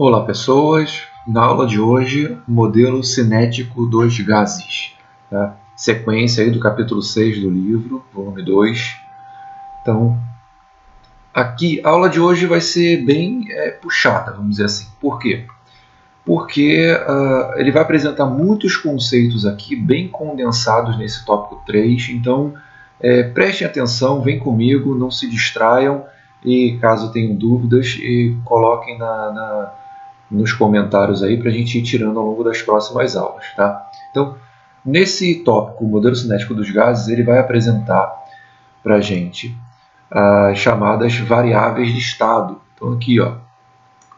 Olá pessoas, na aula de hoje, modelo cinético dos gases, tá? Sequência aí do capítulo 6 do livro, volume 2. Então, aqui a aula de hoje vai ser bem puxada, vamos dizer assim. Por quê? Porque ele vai apresentar muitos conceitos aqui, bem condensados nesse tópico 3, então prestem atenção, vem comigo, não se distraiam e caso tenham dúvidas, coloquem nos comentários aí para a gente ir tirando ao longo das próximas aulas, tá? Então, nesse tópico, o modelo cinético dos gases, ele vai apresentar para a gente as chamadas variáveis de estado. Então, aqui, ó,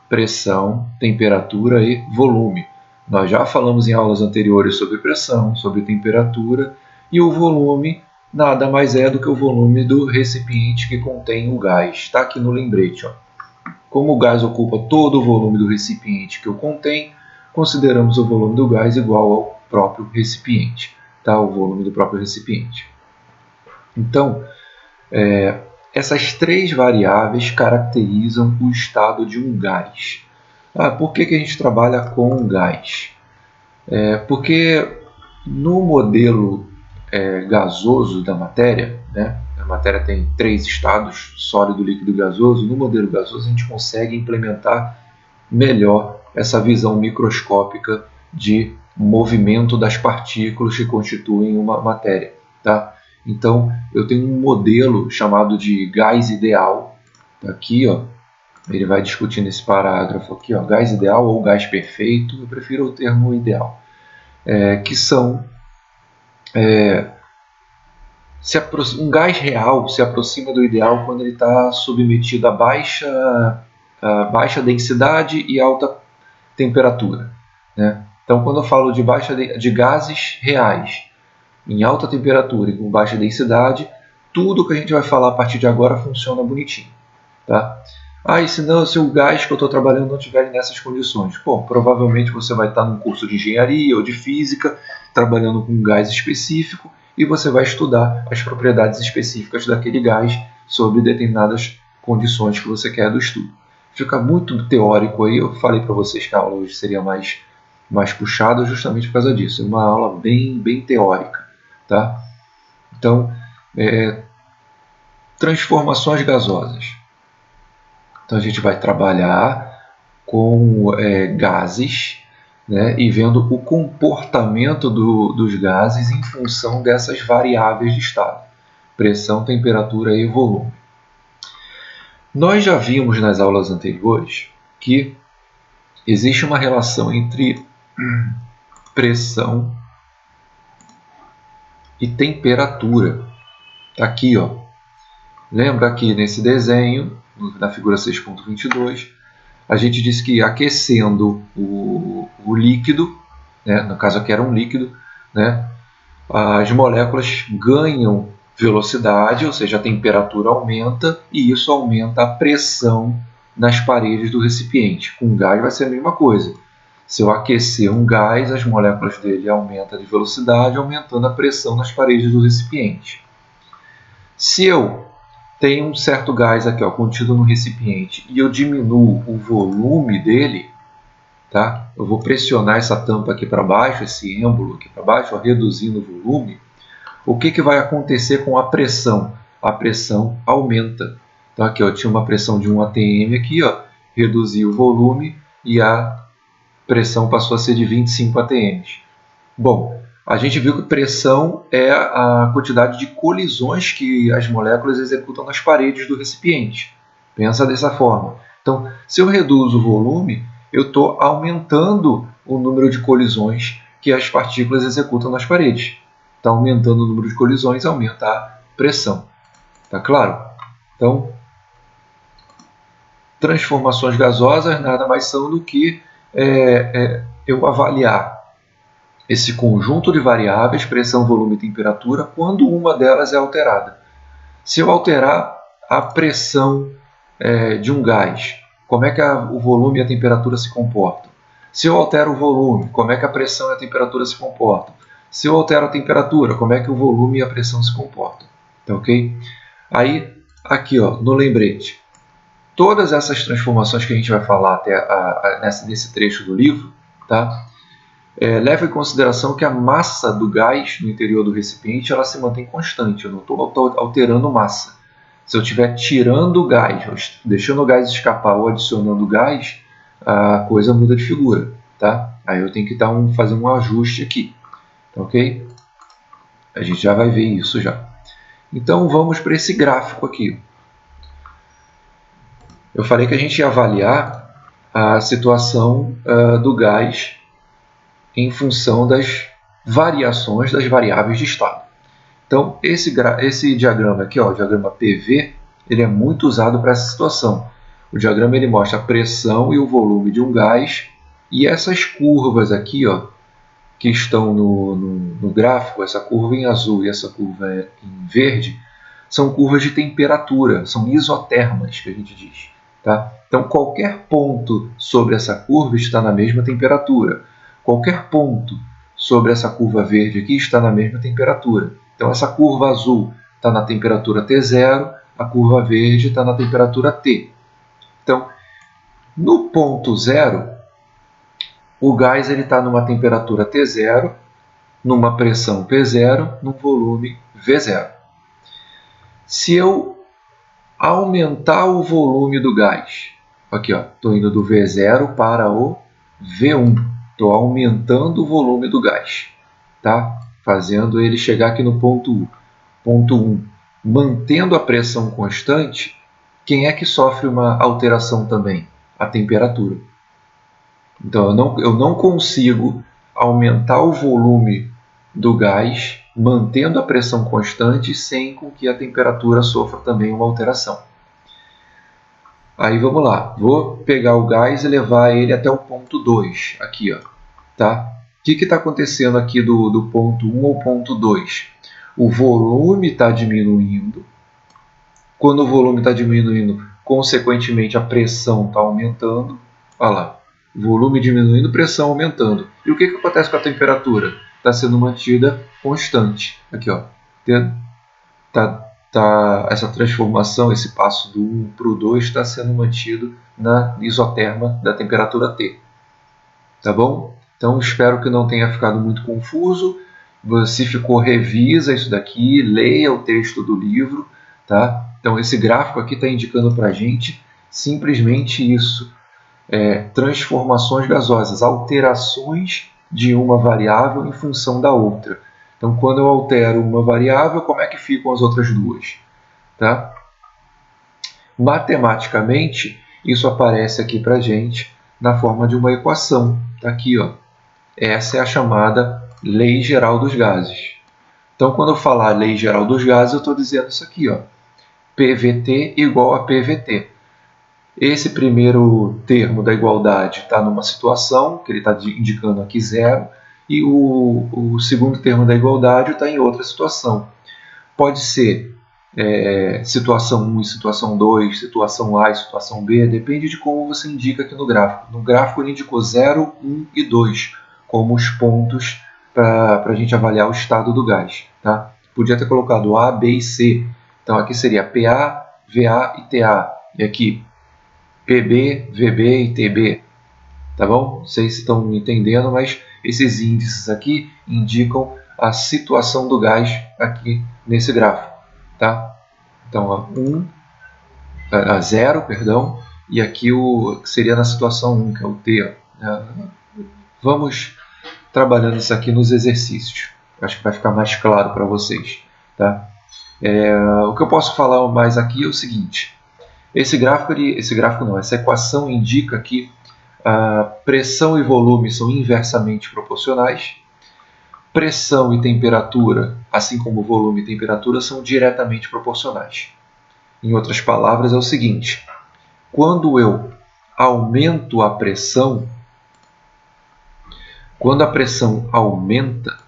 pressão, temperatura e volume. Nós já falamos em aulas anteriores sobre pressão, sobre temperatura, e o volume nada mais é do que o volume do recipiente que contém o gás. Está aqui no lembrete, ó. Como o gás ocupa todo o volume do recipiente que o contém, consideramos o volume do gás igual ao próprio recipiente, tá? O volume do próprio recipiente. Então, essas três variáveis caracterizam o estado de um gás. Por que a gente trabalha com gás? Porque no modelo gasoso da matéria, né? A matéria tem três estados, sólido, líquido e gasoso. No modelo gasoso a gente consegue implementar melhor essa visão microscópica de movimento das partículas que constituem uma matéria, tá? Então, eu tenho um modelo chamado de gás ideal. Aqui, ó, ele vai discutir nesse parágrafo aqui, ó, gás ideal ou gás perfeito. Eu prefiro o termo ideal. Que são... um gás real se aproxima do ideal quando ele está submetido a baixa densidade e alta temperatura, né? Então, quando eu falo de gases reais em alta temperatura e com baixa densidade, tudo que a gente vai falar a partir de agora funciona bonitinho, tá? E se o gás que eu estou trabalhando não estiver nessas condições? Bom, provavelmente você vai estar num curso de engenharia ou de física, trabalhando com um gás específico, e você vai estudar as propriedades específicas daquele gás sobre determinadas condições que você quer do estudo. Fica muito teórico aí, eu falei para vocês que a aula hoje seria mais puxada justamente por causa disso. É uma aula bem teórica, tá? Então, transformações gasosas. Então, a gente vai trabalhar com gases, né, e vendo o comportamento dos gases em função dessas variáveis de estado: pressão, temperatura e volume. Nós já vimos nas aulas anteriores que existe uma relação entre pressão e temperatura. Aqui, ó. Lembra aqui nesse desenho, na figura 6.22, a gente disse que aquecendo o líquido, né, no caso aqui era um líquido, né, as moléculas ganham velocidade, ou seja, a temperatura aumenta e isso aumenta a pressão nas paredes do recipiente. Com gás vai ser a mesma coisa. Se eu aquecer um gás, as moléculas dele aumentam de velocidade, aumentando a pressão nas paredes do recipiente. Se eu tenho um certo gás aqui, ó, contido no recipiente, e eu diminuo o volume dele, tá? Eu vou pressionar essa tampa aqui para baixo, esse êmbolo aqui para baixo, ó, reduzindo o volume. O que vai acontecer com a pressão? A pressão aumenta. Então aqui, ó, eu tinha uma pressão de 1 atm aqui, ó, reduzi o volume e a pressão passou a ser de 25 atm. Bom, a gente viu que pressão é a quantidade de colisões que as moléculas executam nas paredes do recipiente. Pensa dessa forma. Então, se eu reduzo o volume, eu estou aumentando o número de colisões que as partículas executam nas paredes. Está aumentando o número de colisões, aumenta a pressão. Tá claro? Então, transformações gasosas nada mais são do que eu avaliar esse conjunto de variáveis, pressão, volume e temperatura, quando uma delas é alterada. Se eu alterar a pressão de um gás, como é que o volume e a temperatura se comportam? Se eu altero o volume, como é que a pressão e a temperatura se comportam? Se eu altero a temperatura, como é que o volume e a pressão se comportam? Tá ok? Aí, aqui, ó, no lembrete, todas essas transformações que a gente vai falar até nesse trecho do livro, tá? Leva em consideração que a massa do gás no interior do recipiente ela se mantém constante, eu não estou alterando massa. Se eu estiver tirando o gás, deixando o gás escapar ou adicionando gás, a coisa muda de figura, tá? Aí eu tenho que fazer um ajuste aqui, tá, ok? A gente já vai ver isso já. Então vamos para esse gráfico aqui. Eu falei que a gente ia avaliar a situação do gás em função das variações das variáveis de estado. Então, esse diagrama aqui, ó, o diagrama PV, ele é muito usado para essa situação. O diagrama ele mostra a pressão e o volume de um gás, e essas curvas aqui, ó, que estão no gráfico, essa curva em azul e essa curva em verde, são curvas de temperatura, são isotermas, que a gente diz. Tá? Então, qualquer ponto sobre essa curva está na mesma temperatura. Qualquer ponto sobre essa curva verde aqui está na mesma temperatura. Então, essa curva azul está na temperatura T0, a curva verde está na temperatura T. Então, no ponto zero, o gás está numa temperatura T0, numa pressão P0, num volume V0. Se eu aumentar o volume do gás, aqui estou indo do V0 para o V1, estou aumentando o volume do gás, tá? Fazendo ele chegar aqui no ponto 1, mantendo a pressão constante. Quem é que sofre uma alteração também? A temperatura. Então eu não consigo aumentar o volume do gás mantendo a pressão constante sem com que a temperatura sofra também uma alteração. Aí vamos lá, vou pegar o gás e levar ele até o ponto 2, aqui, ó, tá? O que está acontecendo aqui do ponto 1 ao ponto 2? O volume está diminuindo. Quando o volume está diminuindo, consequentemente a pressão está aumentando. Olha lá, volume diminuindo, pressão aumentando. E o que acontece com a temperatura? Está sendo mantida constante. Aqui, ó, essa transformação, esse passo do 1 para o 2 está sendo mantido na isoterma da temperatura T. Tá bom? Então, espero que não tenha ficado muito confuso. Se ficou, revisa isso daqui, leia o texto do livro. Tá? Então, esse gráfico aqui está indicando para a gente simplesmente isso. Transformações gasosas, alterações de uma variável em função da outra. Então, quando eu altero uma variável, como é que ficam as outras duas? Tá? Matematicamente, isso aparece aqui para a gente na forma de uma equação. Tá aqui, ó. Essa é a chamada Lei Geral dos Gases. Então, quando eu falar Lei Geral dos Gases, eu estou dizendo isso aqui, ó. PVT igual a PVT. Esse primeiro termo da igualdade está numa situação, que ele está indicando aqui 0, e o segundo termo da igualdade está em outra situação. Pode ser situação 1 e situação 2, situação A e situação B, depende de como você indica aqui no gráfico. No gráfico ele indicou 0, 1 e 2 como os pontos para a gente avaliar o estado do gás. Tá? Podia ter colocado A, B e C. Então aqui seria PA, VA e TA. E aqui PB, VB e TB. Tá bom? Não sei se estão entendendo, mas esses índices aqui indicam a situação do gás aqui nesse gráfico. Tá? Então, a 0, perdão, e aqui o que seria na situação 1, que é o T. Ó. Vamos trabalhando isso aqui nos exercícios. Acho que vai ficar mais claro para vocês. Tá? O que eu posso falar mais aqui é o seguinte. Essa equação indica que a pressão e volume são inversamente proporcionais. Pressão e temperatura, assim como volume e temperatura, são diretamente proporcionais. Em outras palavras, é o seguinte: quando eu aumento a pressão, quando a pressão aumenta,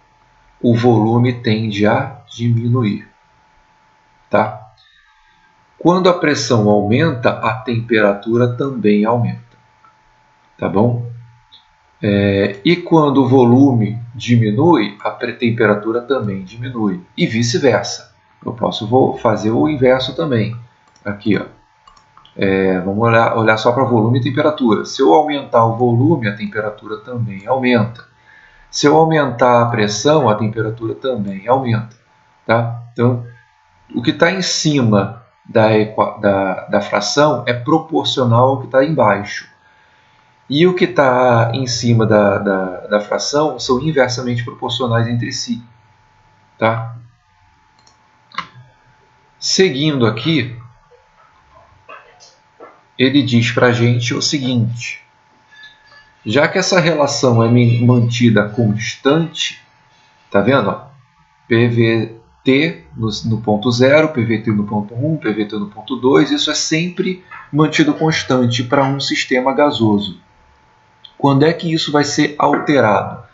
o volume tende a diminuir. Tá? Quando a pressão aumenta, a temperatura também aumenta. Tá bom? E quando o volume diminui, a temperatura também diminui. E vice-versa. Eu posso fazer o inverso também. Aqui, ó. Vamos olhar só para volume e temperatura. Se eu aumentar o volume, a temperatura também aumenta. Se eu aumentar a pressão, a temperatura também aumenta. Tá? Então, o que está em cima da fração é proporcional ao que está embaixo. E o que está em cima da fração são inversamente proporcionais entre si. Tá? Seguindo aqui, ele diz para a gente o seguinte: já que essa relação é mantida constante, tá vendo? Ó? PVT no ponto 0, PVT no ponto 1, PVT no ponto 2, isso é sempre mantido constante para um sistema gasoso. Quando é que isso vai ser alterado?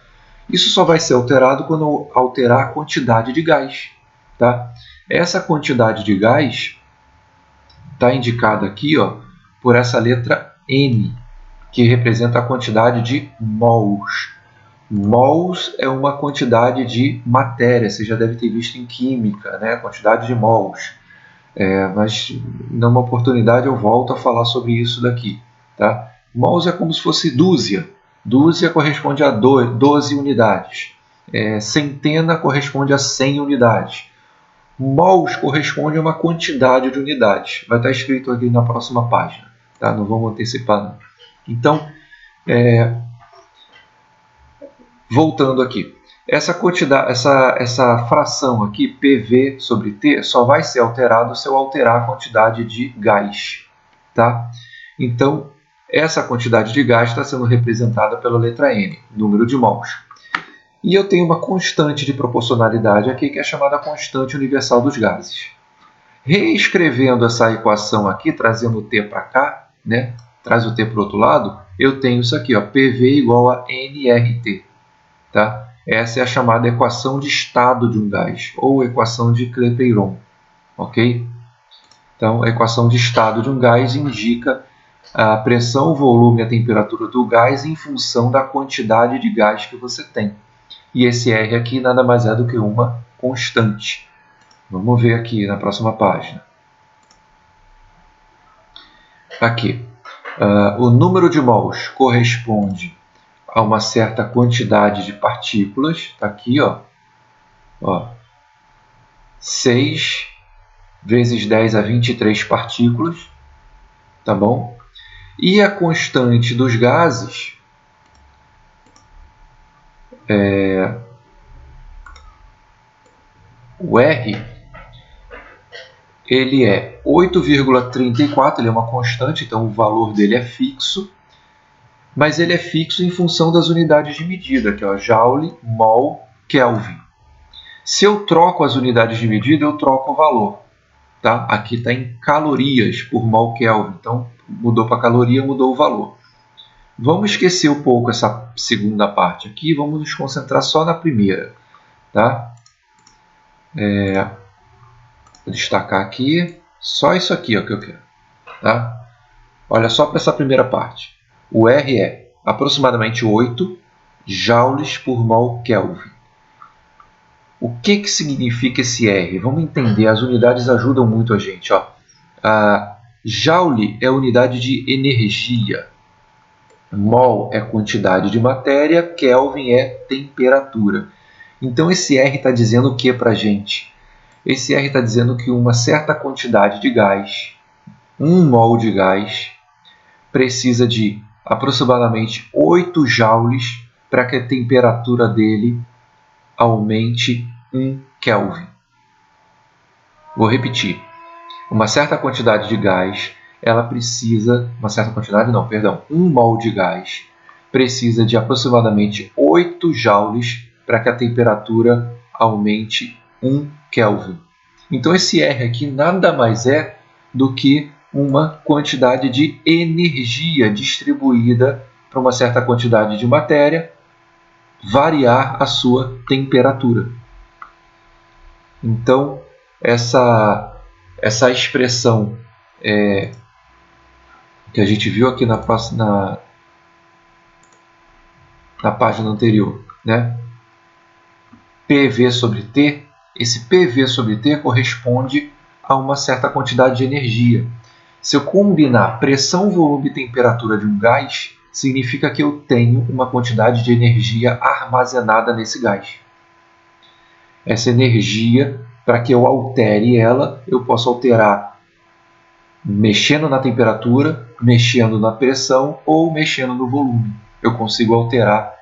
Isso só vai ser alterado quando eu alterar a quantidade de gás. Tá? Essa quantidade de gás está indicada aqui, ó, por essa letra N, que representa a quantidade de mols. Mols é uma quantidade de matéria, você já deve ter visto em química, né? Quantidade de mols. Mas numa oportunidade eu volto a falar sobre isso daqui. Tá? Mols é como se fosse dúzia. Dúzia corresponde a 12 unidades. Centena corresponde a 100 unidades. Mols corresponde a uma quantidade de unidades. Vai estar escrito aqui na próxima página. Tá? Não vamos antecipar, não. Então, voltando aqui. Essa quantidade, essa fração aqui, PV sobre T, só vai ser alterado se eu alterar a quantidade de gás. Tá? Então, essa quantidade de gás está sendo representada pela letra N, número de mols. E eu tenho uma constante de proporcionalidade aqui, que é chamada constante universal dos gases. Reescrevendo essa equação aqui, trazendo o T para cá, né? Traz o T para o outro lado, eu tenho isso aqui, ó, PV igual a nRT. Tá? Essa é a chamada equação de estado de um gás, ou equação de Clapeyron. Ok? Então, a equação de estado de um gás indica a pressão, o volume e a temperatura do gás em função da quantidade de gás que você tem. E esse R aqui nada mais é do que uma constante. Vamos ver aqui na próxima página. Aqui. O número de mols corresponde a uma certa quantidade de partículas. Está aqui, ó. 6 vezes 10 a 23 partículas. Tá bom? E a constante dos gases o R, ele é 8,34, ele é uma constante, então o valor dele é fixo, mas ele é fixo em função das unidades de medida, que é Joule, Mol, Kelvin. Se eu troco as unidades de medida, eu troco o valor. Tá? Aqui está em calorias por Mol Kelvin, então mudou para caloria, mudou o valor. Vamos esquecer um pouco essa segunda parte aqui, vamos nos concentrar só na primeira. Tá? Vou destacar aqui, só isso aqui ó, que eu quero. Tá? Olha só para essa primeira parte. O R é aproximadamente 8 joules por mol Kelvin. O que significa esse R? Vamos entender, as unidades ajudam muito a gente. Ó. Joule é unidade de energia. Mol é quantidade de matéria, Kelvin é temperatura. Então esse R está dizendo o que para a gente? Esse R está dizendo que uma certa quantidade de gás, 1 mol de gás, precisa de aproximadamente 8 joules para que a temperatura dele aumente 1 Kelvin. Vou repetir. Uma certa quantidade de gás, ela precisa... Uma certa quantidade não, perdão. 1 mol de gás precisa de aproximadamente 8 joules para que a temperatura aumente 1 Kelvin. Então esse R aqui nada mais é do que uma quantidade de energia distribuída para uma certa quantidade de matéria variar a sua temperatura. Então, essa expressão que a gente viu aqui na página anterior, né? PV sobre T, esse PV sobre T corresponde a uma certa quantidade de energia. Se eu combinar pressão, volume e temperatura de um gás, significa que eu tenho uma quantidade de energia armazenada nesse gás. Essa energia, para que eu altere ela, eu posso alterar mexendo na temperatura, mexendo na pressão ou mexendo no volume. Eu consigo alterar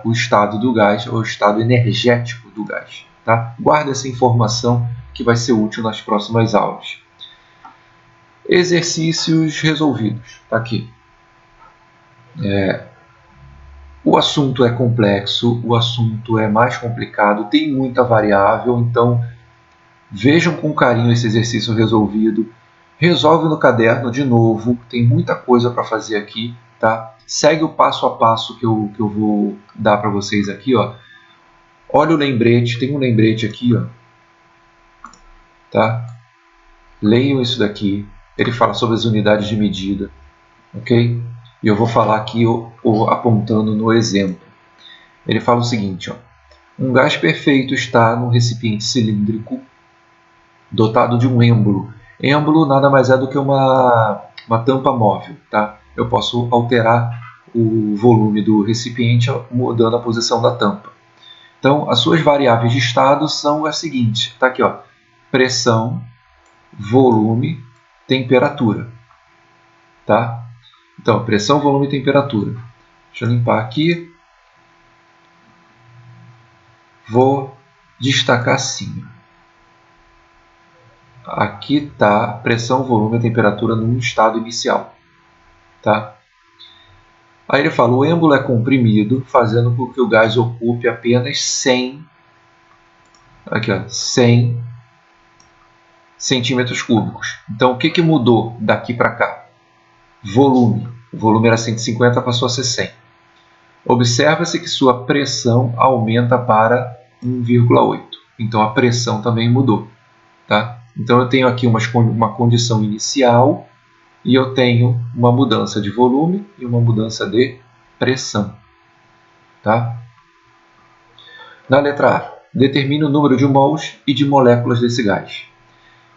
o estado do gás ou o estado energético do gás. Tá? Guarda essa informação que vai ser útil nas próximas aulas. Exercícios resolvidos. Tá aqui. O assunto é complexo, o assunto é mais complicado, tem muita variável, então vejam com carinho esse exercício resolvido. Resolve no caderno de novo, tem muita coisa para fazer aqui. Tá? Segue o passo a passo que eu vou dar para vocês aqui. Ó. Olha o lembrete, tem um lembrete aqui. Ó. Tá? Leiam isso daqui. Ele fala sobre as unidades de medida. Ok? E eu vou falar aqui apontando no exemplo. Ele fala o seguinte. Ó. Um gás perfeito está num recipiente cilíndrico dotado de um êmbolo. Êmbolo nada mais é do que uma tampa móvel. Tá? Eu posso alterar o volume do recipiente mudando a posição da tampa. Então, as suas variáveis de estado são as seguintes. Está aqui, ó, pressão, volume, temperatura. Tá? Então, pressão, volume e temperatura. Deixa eu limpar aqui. Vou destacar assim. Aqui está pressão, volume e temperatura no estado inicial. Tá? Aí ele fala, o êmbolo é comprimido, fazendo com que o gás ocupe apenas 100 centímetros cúbicos. Então, o que mudou daqui para cá? Volume. O volume era 150, passou a ser 100. Observa-se que sua pressão aumenta para 1,8. Então, a pressão também mudou. Tá? Então, eu tenho aqui uma condição inicial e eu tenho uma mudança de volume e uma mudança de pressão. Tá? Na letra A, determine o número de mols e de moléculas desse gás.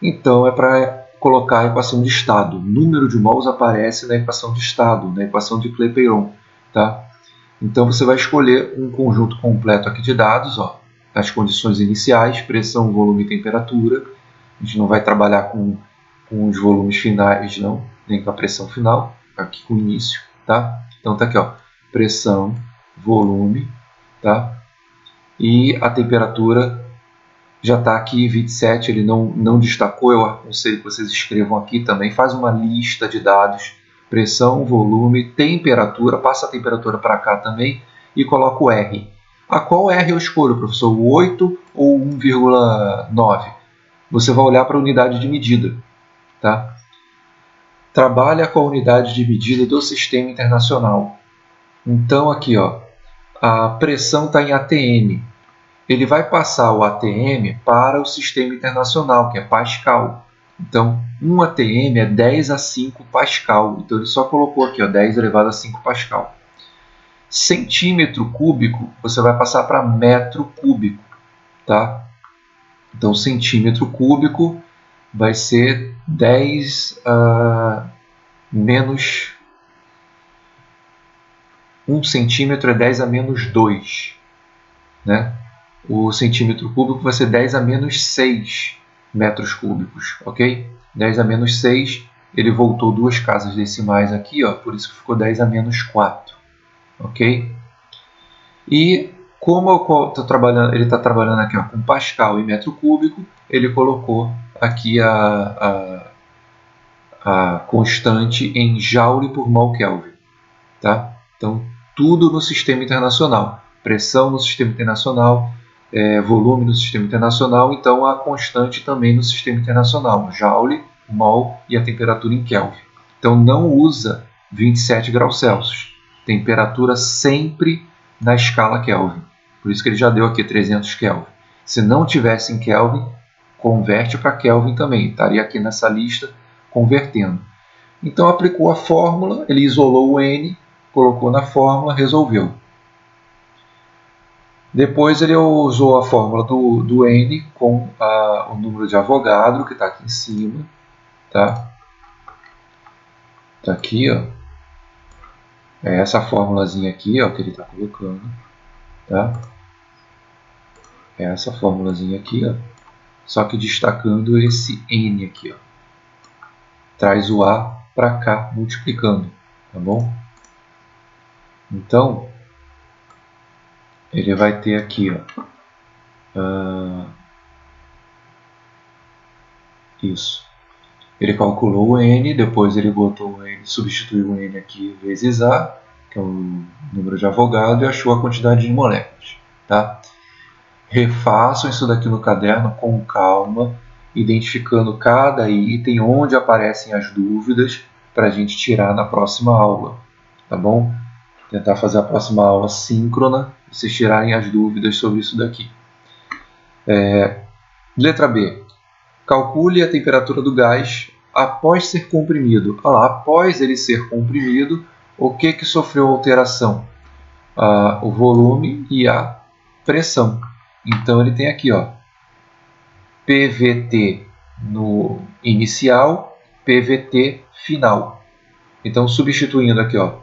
Então, é para colocar a equação de estado. O número de mols aparece na equação de estado, na equação de Clapeyron. Tá? Então, você vai escolher um conjunto completo aqui de dados, ó, as condições iniciais, pressão, volume e temperatura. A gente não vai trabalhar com os volumes finais, não, nem com a pressão final, aqui com o início. Tá? Então, está aqui, ó, pressão, volume, tá? E a temperatura já está aqui, 27, ele não destacou, eu aconselho que vocês escrevam aqui também, faz uma lista de dados, pressão, volume, temperatura, passa a temperatura para cá também e coloca o R. A qual R eu escolho, professor? O 8 ou 1,9? Você vai olhar para a unidade de medida. Tá? Trabalha com a unidade de medida do sistema internacional. Então, aqui, ó, a pressão está em ATM. Ele vai passar o ATM para o sistema internacional, que é Pascal. Então, 1 ATM é 10 a 5 Pascal. Então, ele só colocou aqui, ó, 10 elevado a 5 Pascal. Centímetro cúbico, você vai passar para metro cúbico. Tá? Então, centímetro cúbico vai ser 10 menos 1 centímetro é 10 a menos 2. Né? O centímetro cúbico vai ser 10 a menos 6 metros cúbicos. Ok? 10 a menos 6, ele voltou 2 casas decimais aqui, ó, por isso que ficou 10 a menos 4. Ok? E como ele está trabalhando aqui, ó, com Pascal e metro cúbico, ele colocou aqui a constante em Joule por mol Kelvin. Tá? Então, tudo no sistema internacional. Pressão no sistema internacional, volume no sistema internacional, então a constante também no sistema internacional, Joule, mol e a temperatura em Kelvin. Então, não usa 27 graus Celsius. Temperatura sempre na escala Kelvin. Por isso que ele já deu aqui 300 Kelvin. Se não tivesse em Kelvin, converte para Kelvin também. Estaria aqui nessa lista convertendo. Então, aplicou a fórmula, ele isolou o N, colocou na fórmula, resolveu. Depois ele usou a fórmula do N com o número de Avogadro, que está aqui em cima. Tá? Tá aqui, ó. É essa formulazinha aqui, ó, que ele está colocando, tá? É essa formulazinha aqui, ó. Só que destacando esse N aqui, ó. Traz o A para cá, multiplicando, tá bom? Então, ele vai ter aqui, ó. Isso. Ele calculou o N, depois ele botou o N, substituiu o N aqui vezes A, que é o número de Avogadro, e achou a quantidade de moléculas, tá? Refaçam isso daqui no caderno com calma, identificando cada item, onde aparecem as dúvidas, para a gente tirar na próxima aula, tá bom? Tentar fazer a próxima aula síncrona, vocês tirarem as dúvidas sobre isso daqui. Letra B. Calcule a temperatura do gás após ser comprimido. Olha lá, após ele ser comprimido, o que sofreu alteração? O volume e a pressão. Então ele tem aqui, ó, PVT no inicial, PVT final. Então substituindo aqui, ó,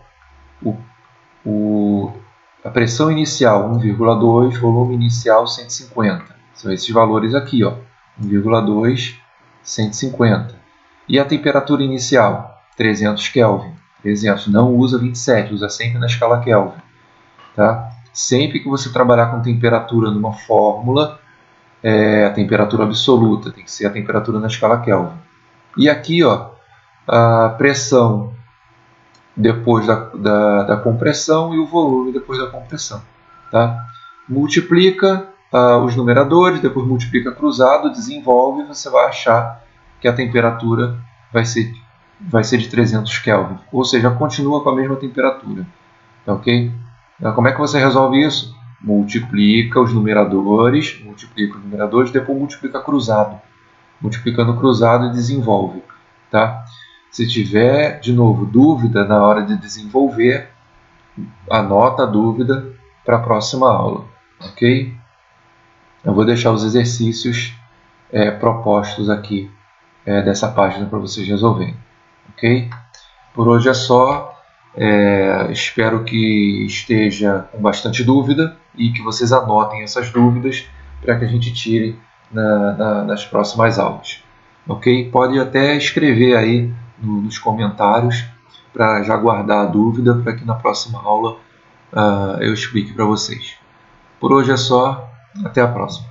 a pressão inicial 1,2, volume inicial 150. São esses valores aqui, ó, 1,2, 150. E a temperatura inicial 300 Kelvin. 300, não usa 27, usa sempre na escala Kelvin, tá? Sempre que você trabalhar com temperatura numa fórmula, a temperatura absoluta, tem que ser a temperatura na escala Kelvin. E aqui, ó, a pressão depois da compressão e o volume depois da compressão. Tá? Multiplica os numeradores, depois multiplica cruzado, desenvolve, e você vai achar que a temperatura vai ser de 300 Kelvin. Ou seja, continua com a mesma temperatura. Tá, ok? Então, como é que você resolve isso? Multiplica os numeradores, depois multiplica cruzado. Multiplicando cruzado e desenvolve. Tá? Se tiver, de novo, dúvida na hora de desenvolver, anota a dúvida para a próxima aula. Ok? Eu vou deixar os exercícios propostos aqui dessa página para vocês resolverem. Ok? Por hoje é só. Espero que esteja com bastante dúvida e que vocês anotem essas dúvidas para que a gente tire nas próximas aulas. Ok? Pode até escrever aí nos comentários para já guardar a dúvida para que na próxima aula eu explique para vocês. Por hoje é só. Até a próxima.